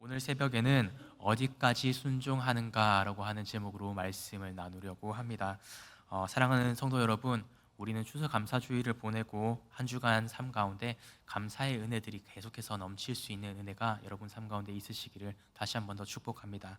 오늘 새벽에는 어디까지 순종하는가라고 하는 제목으로 말씀을 나누려고 합니다. 사랑하는 성도 여러분, 우리는 추수감사주의를 보내고 한 주간 삶 가운데 감사의 은혜들이 계속해서 넘칠 수 있는 은혜가 여러분 삶 가운데 있으시기를 다시 한 번 더 축복합니다.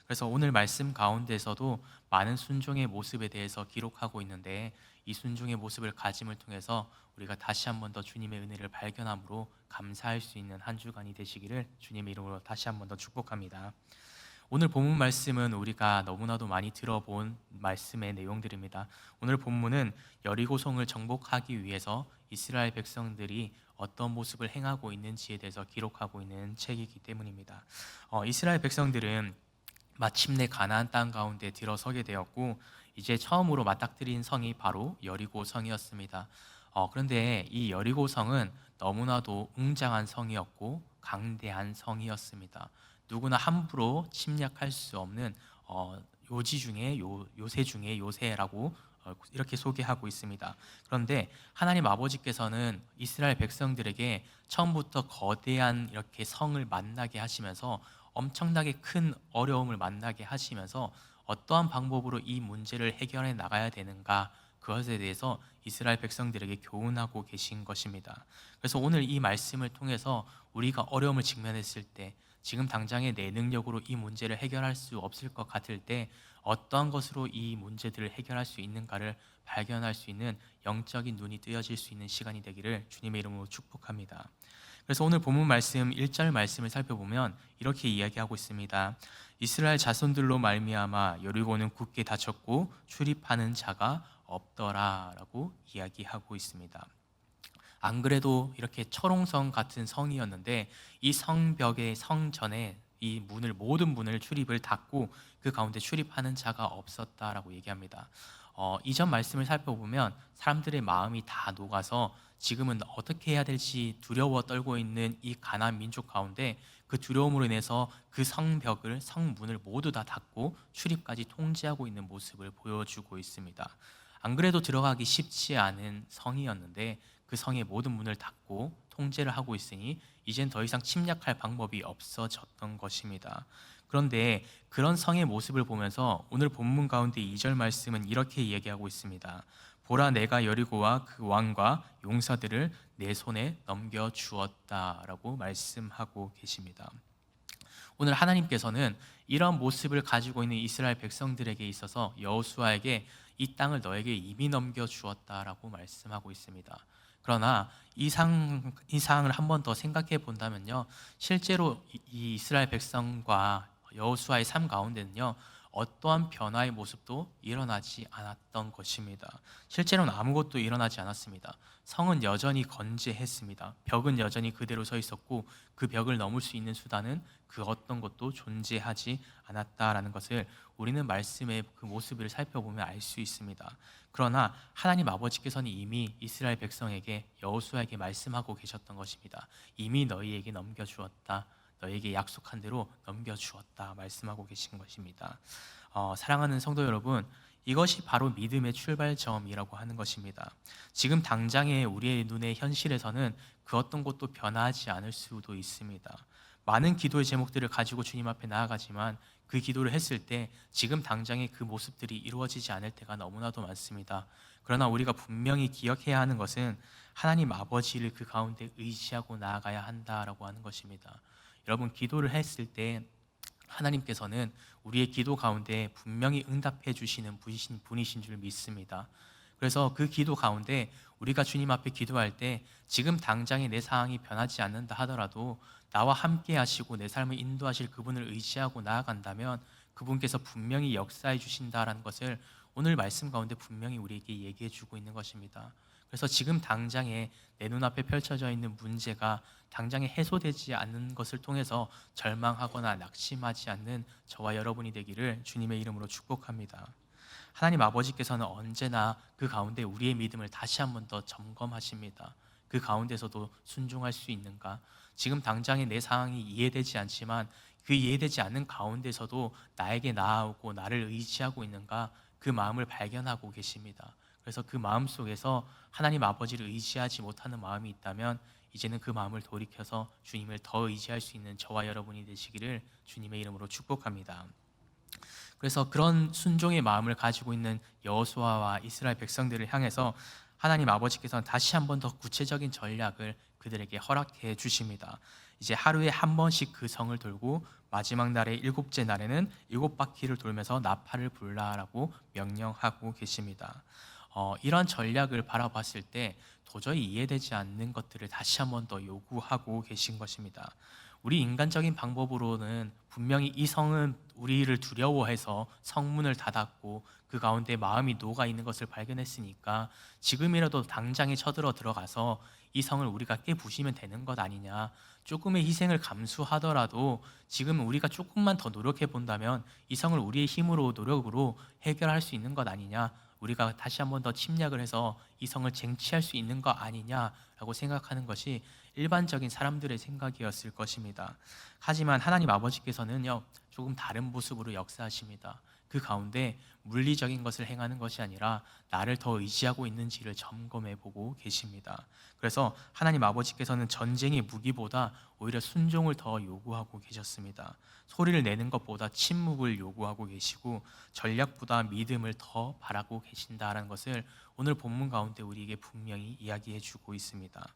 그래서 오늘 말씀 가운데서도 많은 순종의 모습에 대해서 기록하고 있는데, 이 순종의 모습을 가짐을 통해서 우리가 다시 한 번 더 주님의 은혜를 발견함으로 감사할 수 있는 한 주간이 되시기를 주님의 이름으로 다시 한 번 더 축복합니다. 오늘 본문 말씀은 우리가 너무나도 많이 들어본 말씀의 내용들입니다. 오늘 본문은 여리고성을 정복하기 위해서 이스라엘 백성들이 어떤 모습을 행하고 있는지에 대해서 기록하고 있는 책이기 때문입니다. 이스라엘 백성들은 마침내 가나안 땅 가운데 들어서게 되었고, 이제 처음으로 맞닥뜨린 성이 바로 여리고 성이었습니다. 그런데 이 여리고 성은 너무나도 웅장한 성이었고 강대한 성이었습니다. 누구나 함부로 침략할 수 없는 요지 중에 요새 중에 요새라고 이렇게 소개하고 있습니다. 그런데 하나님 아버지께서는 이스라엘 백성들에게 처음부터 거대한 이렇게 성을 만나게 하시면서 엄청나게 큰 어려움을 만나게 하시면서 어떠한 방법으로 이 문제를 해결해 나가야 되는가, 그것에 대해서 이스라엘 백성들에게 교훈하고 계신 것입니다. 그래서 오늘 이 말씀을 통해서 우리가 어려움을 직면했을 때, 지금 당장의 내 능력으로 이 문제를 해결할 수 없을 것 같을 때 어떠한 것으로 이 문제들을 해결할 수 있는가를 발견할 수 있는 영적인 눈이 뜨여질 수 있는 시간이 되기를 주님의 이름으로 축복합니다. 그래서 오늘 본문 말씀 1절 말씀을 살펴보면 이렇게 이야기하고 있습니다. 이스라엘 자손들로 말미암아 여리고는 굳게 닫혔고 출입하는 자가 없더라라고 이야기하고 있습니다. 안 그래도 이렇게 철옹성 같은 성이었는데, 이 성벽의 성전에 이 문을, 모든 문을 출입을 닫고 그 가운데 출입하는 자가 없었다라고 얘기합니다. 이전 말씀을 살펴보면 사람들의 마음이 다 녹아서 지금은 어떻게 해야 될지 두려워 떨고 있는 이 가나안 민족 가운데 그 두려움으로 인해서 그 성벽을, 성문을 모두 다 닫고 출입까지 통제하고 있는 모습을 보여주고 있습니다. 안 그래도 들어가기 쉽지 않은 성이었는데 그 성의 모든 문을 닫고 통제를 하고 있으니 이젠 더 이상 침략할 방법이 없어졌던 것입니다. 그런데 그런 성의 모습을 보면서 오늘 본문 가운데 2절 말씀은 이렇게 얘기하고 있습니다. 보라, 내가 여리고와 그 왕과 용사들을 내 손에 넘겨주었다라고 말씀하고 계십니다. 오늘 하나님께서는 이런 모습을 가지고 있는 이스라엘 백성들에게 있어서 여호수아에게 이 땅을 너에게 이미 넘겨주었다라고 말씀하고 있습니다. 그러나 이 사항을 한 번 더 생각해 본다면요, 실제로 이 이스라엘 백성과 여호수아의 삶 가운데는요, 어떠한 변화의 모습도 일어나지 않았던 것입니다. 실제로는 아무것도 일어나지 않았습니다. 성은 여전히 건재했습니다. 벽은 여전히 그대로 서 있었고 그 벽을 넘을 수 있는 수단은 그 어떤 것도 존재하지 않았다라는 것을 우리는 말씀의 그 모습을 살펴보면 알 수 있습니다. 그러나 하나님 아버지께서는 이미 이스라엘 백성에게, 여호수아에게 말씀하고 계셨던 것입니다. 이미 너희에게 넘겨주었다, 너에게 약속한 대로 넘겨주었다 말씀하고 계신 것입니다. 사랑하는 성도 여러분, 이것이 바로 믿음의 출발점이라고 하는 것입니다. 지금 당장의 우리의 눈의 현실에서는 그 어떤 것도 변화하지 않을 수도 있습니다. 많은 기도의 제목들을 가지고 주님 앞에 나아가지만 그 기도를 했을 때 지금 당장의 그 모습들이 이루어지지 않을 때가 너무나도 많습니다. 그러나 우리가 분명히 기억해야 하는 것은 하나님 아버지를 그 가운데 의지하고 나아가야 한다라고 하는 것입니다. 여러분, 기도를 했을 때 하나님께서는 우리의 기도 가운데 분명히 응답해 주시는 분이신 줄 믿습니다. 그래서 그 기도 가운데 우리가 주님 앞에 기도할 때 지금 당장의 내 상황이 변하지 않는다 하더라도 나와 함께 하시고 내 삶을 인도하실 그분을 의지하고 나아간다면 그분께서 분명히 역사해 주신다라는 것을 오늘 말씀 가운데 분명히 우리에게 얘기해 주고 있는 것입니다. 그래서 지금 당장에 내 눈앞에 펼쳐져 있는 문제가 당장에 해소되지 않는 것을 통해서 절망하거나 낙심하지 않는 저와 여러분이 되기를 주님의 이름으로 축복합니다. 하나님 아버지께서는 언제나 그 가운데 우리의 믿음을 다시 한 번 더 점검하십니다. 그 가운데서도 순종할 수 있는가? 지금 당장의 내 상황이 이해되지 않지만 그 이해되지 않는 가운데서도 나에게 나아오고 나를 의지하고 있는가? 그 마음을 발견하고 계십니다. 그래서 그 마음 속에서 하나님 아버지를 의지하지 못하는 마음이 있다면 이제는 그 마음을 돌이켜서 주님을 더 의지할 수 있는 저와 여러분이 되시기를 주님의 이름으로 축복합니다. 그래서 그런 순종의 마음을 가지고 있는 여호수아와 이스라엘 백성들을 향해서 하나님 아버지께서는 다시 한번 더 구체적인 전략을 그들에게 허락해 주십니다. 이제 하루에 한 번씩 그 성을 돌고 마지막 날의 일곱째 날에는 일곱 바퀴를 돌면서 나팔을 불라라고 명령하고 계십니다. 이런 전략을 바라봤을 때 도저히 이해되지 않는 것들을 다시 한번 더 요구하고 계신 것입니다. 우리 인간적인 방법으로는 분명히 이 성은 우리를 두려워해서 성문을 닫았고 그 가운데 마음이 녹아 있는 것을 발견했으니까 지금이라도 당장에 쳐들어 들어가서 이 성을 우리가 깨부시면 되는 것 아니냐. 조금의 희생을 감수하더라도 지금 우리가 조금만 더 노력해 본다면 이 성을 우리의 힘으로 노력으로 해결할 수 있는 것 아니냐. 우리가 다시 한번 더 침략을 해서 이 성을 쟁취할 수 있는 거 아니냐라고 생각하는 것이 일반적인 사람들의 생각이었을 것입니다. 하지만 하나님 아버지께서는요, 조금 다른 모습으로 역사하십니다. 그 가운데 물리적인 것을 행하는 것이 아니라 나를 더 의지하고 있는지를 점검해 보고 계십니다. 그래서 하나님 아버지께서는 전쟁의 무기보다 오히려 순종을 더 요구하고 계셨습니다. 소리를 내는 것보다 침묵을 요구하고 계시고 전략보다 믿음을 더 바라고 계신다라는 것을 오늘 본문 가운데 우리에게 분명히 이야기해 주고 있습니다.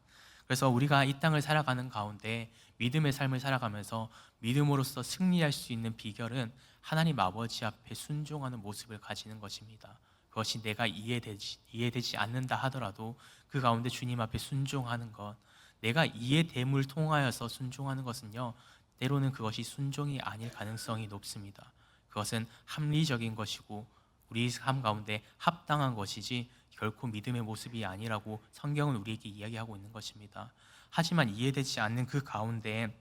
그래서 우리가 이 땅을 살아가는 가운데 믿음의 삶을 살아가면서 믿음으로써 승리할 수 있는 비결은 하나님 아버지 앞에 순종하는 모습을 가지는 것입니다. 그것이 내가 이해되지 않는다 하더라도 그 가운데 주님 앞에 순종하는 것, 내가 이해됨을 통하여서 순종하는 것은요, 때로는 그것이 순종이 아닐 가능성이 높습니다. 그것은 합리적인 것이고 우리 삶 가운데 합당한 것이지 결코 믿음의 모습이 아니라고 성경은 우리에게 이야기하고 있는 것입니다. 하지만 이해되지 않는 그 가운데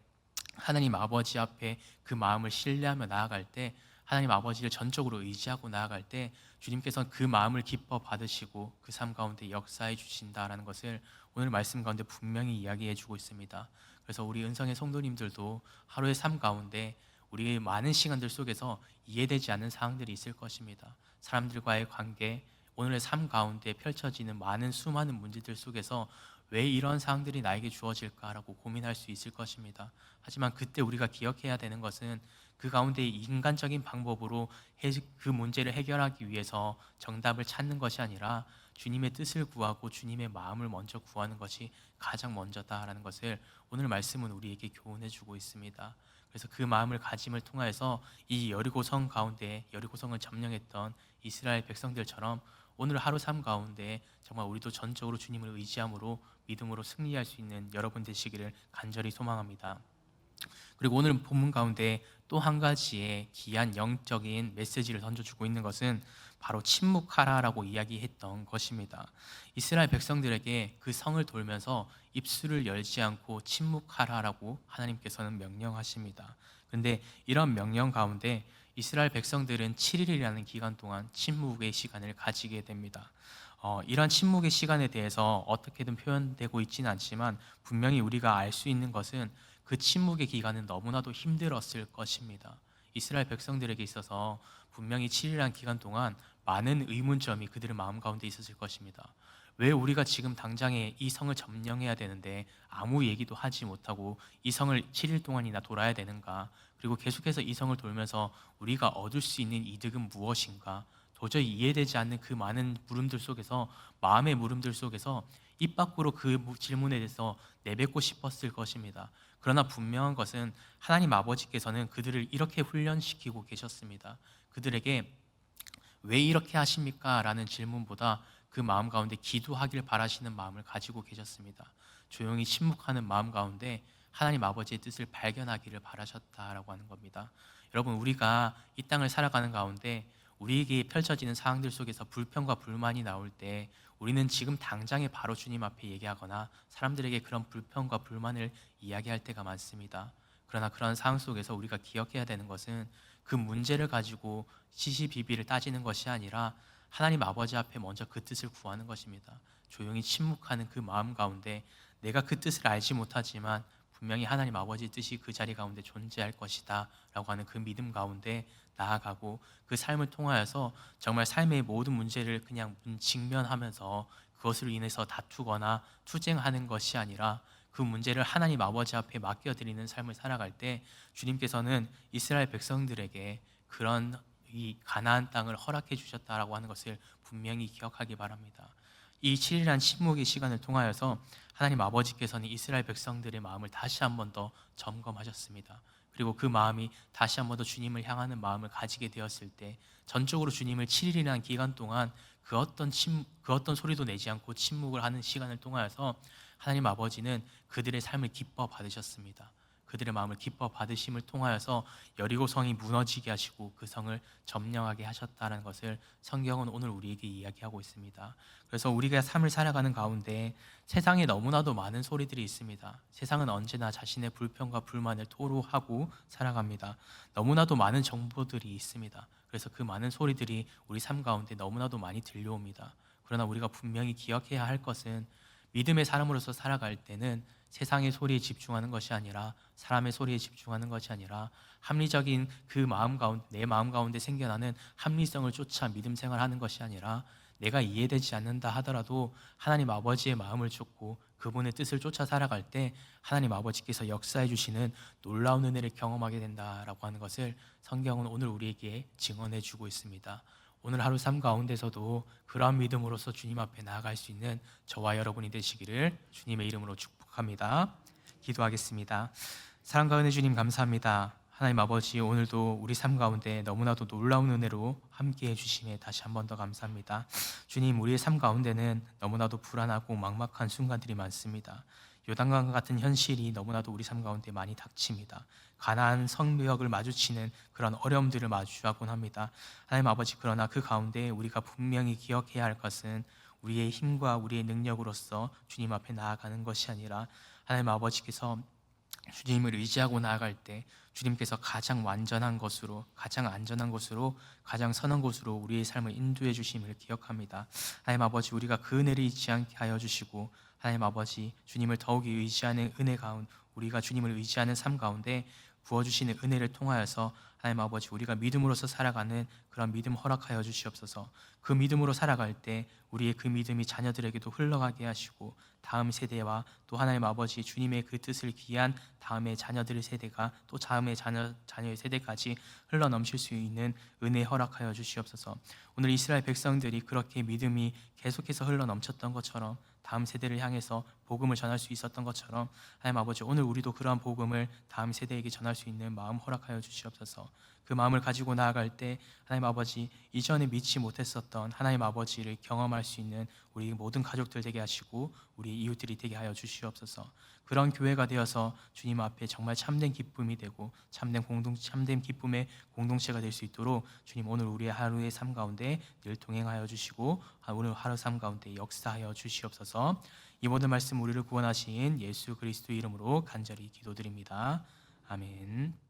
하나님 아버지 앞에 그 마음을 신뢰하며 나아갈 때, 하나님 아버지를 전적으로 의지하고 나아갈 때 주님께서는 그 마음을 기뻐 받으시고 그 삶 가운데 역사해 주신다라는 것을 오늘 말씀 가운데 분명히 이야기해 주고 있습니다. 그래서 우리 은성의 성도님들도 하루의 삶 가운데 우리의 많은 시간들 속에서 이해되지 않는 사항들이 있을 것입니다. 사람들과의 관계, 오늘의 삶 가운데 펼쳐지는 많은 수많은 문제들 속에서 왜 이런 상황들이 나에게 주어질까라고 고민할 수 있을 것입니다. 하지만 그때 우리가 기억해야 되는 것은 그 가운데 인간적인 방법으로 그 문제를 해결하기 위해서 정답을 찾는 것이 아니라 주님의 뜻을 구하고 주님의 마음을 먼저 구하는 것이 가장 먼저다라는 것을 오늘 말씀은 우리에게 교훈해 주고 있습니다. 그래서 그 마음을 가짐을 통하여서 이 여리고성 가운데 여리고성을 점령했던 이스라엘 백성들처럼 오늘 하루 삶 가운데 정말 우리도 전적으로 주님을 의지함으로 믿음으로 승리할 수 있는 여러분 되시기를 간절히 소망합니다. 그리고 오늘 본문 가운데 또 한 가지의 귀한 영적인 메시지를 던져주고 있는 것은 바로 침묵하라라고 이야기했던 것입니다. 이스라엘 백성들에게 그 성을 돌면서 입술을 열지 않고 침묵하라라고 하나님께서는 명령하십니다. 그런데 이런 명령 가운데 이스라엘 백성들은 7일이라는 기간 동안 침묵의 시간을 가지게 됩니다. 이런 침묵의 시간에 대해서 어떻게든 표현되고 있지는 않지만 분명히 우리가 알 수 있는 것은 그 침묵의 기간은 너무나도 힘들었을 것입니다. 이스라엘 백성들에게 있어서 분명히 7일이라는 기간 동안 많은 의문점이 그들의 마음 가운데 있었을 것입니다. 왜 우리가 지금 당장에 이 성을 점령해야 되는데 아무 얘기도 하지 못하고 이 성을 7일 동안이나 돌아야 되는가? 그리고 계속해서 이 성을 돌면서 우리가 얻을 수 있는 이득은 무엇인가? 도저히 이해되지 않는 그 많은 물음들 속에서, 마음의 물음들 속에서 입 밖으로 그 질문에 대해서 내뱉고 싶었을 것입니다. 그러나 분명한 것은 하나님 아버지께서는 그들을 이렇게 훈련시키고 계셨습니다. 그들에게 왜 이렇게 하십니까? 라는 질문보다 그 마음 가운데 기도하길 바라시는 마음을 가지고 계셨습니다. 조용히 침묵하는 마음 가운데 하나님 아버지의 뜻을 발견하기를 바라셨다라고 하는 겁니다. 여러분, 우리가 이 땅을 살아가는 가운데 우리에게 펼쳐지는 상황들 속에서 불평과 불만이 나올 때 우리는 지금 당장에 바로 주님 앞에 얘기하거나 사람들에게 그런 불평과 불만을 이야기할 때가 많습니다. 그러나 그런 상황 속에서 우리가 기억해야 되는 것은 그 문제를 가지고 시시비비를 따지는 것이 아니라 하나님 아버지 앞에 먼저 그 뜻을 구하는 것입니다. 조용히 침묵하는 그 마음 가운데 내가 그 뜻을 알지 못하지만 분명히 하나님 아버지의 뜻이 그 자리 가운데 존재할 것이다 라고 하는 그 믿음 가운데 나아가고 그 삶을 통하여서 정말 삶의 모든 문제를 그냥 직면하면서 그것으로 인해서 다투거나 투쟁하는 것이 아니라 그 문제를 하나님 아버지 앞에 맡겨드리는 삶을 살아갈 때 주님께서는 이스라엘 백성들에게 그런 이 가나안 땅을 허락해 주셨다라고 하는 것을 분명히 기억하기 바랍니다. 이 7일간 침묵의 시간을 통하여서 하나님 아버지께서는 이스라엘 백성들의 마음을 다시 한 번 더 점검하셨습니다. 그리고 그 마음이 다시 한 번 더 주님을 향하는 마음을 가지게 되었을 때 전적으로 주님을 7일이라는 기간 동안 그 어떤 소리도 내지 않고 침묵을 하는 시간을 통하여서 하나님 아버지는 그들의 삶을 기뻐 받으셨습니다. 그들의 마음을 기뻐 받으심을 통하여서 여리고 성이 무너지게 하시고 그 성을 점령하게 하셨다는 것을 성경은 오늘 우리에게 이야기하고 있습니다. 그래서 우리가 삶을 살아가는 가운데 세상에 너무나도 많은 소리들이 있습니다. 세상은 언제나 자신의 불평과 불만을 토로하고 살아갑니다. 너무나도 많은 정보들이 있습니다. 그래서 그 많은 소리들이 우리 삶 가운데 너무나도 많이 들려옵니다. 그러나 우리가 분명히 기억해야 할 것은 믿음의 사람으로서 살아갈 때는 세상의 소리에 집중하는 것이 아니라 사람의 소리에 집중하는 것이 아니라 합리적인 그 마음 가운데 내 마음 가운데 생겨나는 합리성을 쫓아 믿음 생활하는 것이 아니라 내가 이해되지 않는다 하더라도 하나님 아버지의 마음을 쫓고 그분의 뜻을 쫓아 살아갈 때 하나님 아버지께서 역사해 주시는 놀라운 은혜를 경험하게 된다라고 하는 것을 성경은 오늘 우리에게 증언해 주고 있습니다. 오늘 하루 삶 가운데서도 그러한 믿음으로서 주님 앞에 나아갈 수 있는 저와 여러분이 되시기를 주님의 이름으로 축복합니다. 기도하겠습니다. 사랑과 은혜 주님 감사합니다. 하나님 아버지, 오늘도 우리 삶 가운데 너무나도 놀라운 은혜로 함께 해주심에 다시 한 번 더 감사합니다. 주님, 우리의 삶 가운데는 너무나도 불안하고 막막한 순간들이 많습니다. 요단강과 같은 현실이 너무나도 우리 삶 가운데 많이 닥칩니다. 가나안 성벽을 마주치는 그런 어려움들을 마주하곤 합니다. 하나님 아버지, 그러나 그 가운데 우리가 분명히 기억해야 할 것은 우리의 힘과 우리의 능력으로서 주님 앞에 나아가는 것이 아니라 하나님 아버지께서 주님을 의지하고 나아갈 때 주님께서 가장 완전한 것으로, 가장 안전한 곳으로, 가장 선한 곳으로 우리의 삶을 인도해 주심을 기억합니다. 하나님 아버지, 우리가 그 은혜를 잊지 않게 하여 주시고 하나님 아버지, 주님을 더욱이 의지하는 은혜 가운데, 우리가 주님을 의지하는 삶 가운데 부어주시는 은혜를 통하여서 하나님 아버지, 우리가 믿음으로서 살아가는 그런 믿음 허락하여 주시옵소서. 그 믿음으로 살아갈 때 우리의 그 믿음이 자녀들에게도 흘러가게 하시고 다음 세대와 또 하나님 아버지 주님의 그 뜻을 기한 다음의 자녀들의 세대가 또 다음의 자녀의 세대까지 흘러 넘칠 수 있는 은혜 허락하여 주시옵소서. 오늘 이스라엘 백성들이 그렇게 믿음이 계속해서 흘러 넘쳤던 것처럼 다음 세대를 향해서 복음을 전할 수 있었던 것처럼 하나님 아버지, 오늘 우리도 그러한 복음을 다음 세대에게 전할 수 있는 마음 허락하여 주시옵소서. 그 마음을 가지고 나아갈 때 하나님 아버지, 이전에 믿지 못했었던 하나님 아버지를 경험할 수 있는 우리 모든 가족들 되게 하시고 우리 이웃들이 되게 하여 주시옵소서. 그런 교회가 되어서 주님 앞에 정말 참된 기쁨이 되고 참된 기쁨의 공동체가 될 수 있도록 주님, 오늘 우리의 하루의 삶 가운데 늘 동행하여 주시고 오늘 하루 삶 가운데 역사하여 주시옵소서. 이 모든 말씀 우리를 구원하신 예수 그리스도 이름으로 간절히 기도드립니다. 아멘.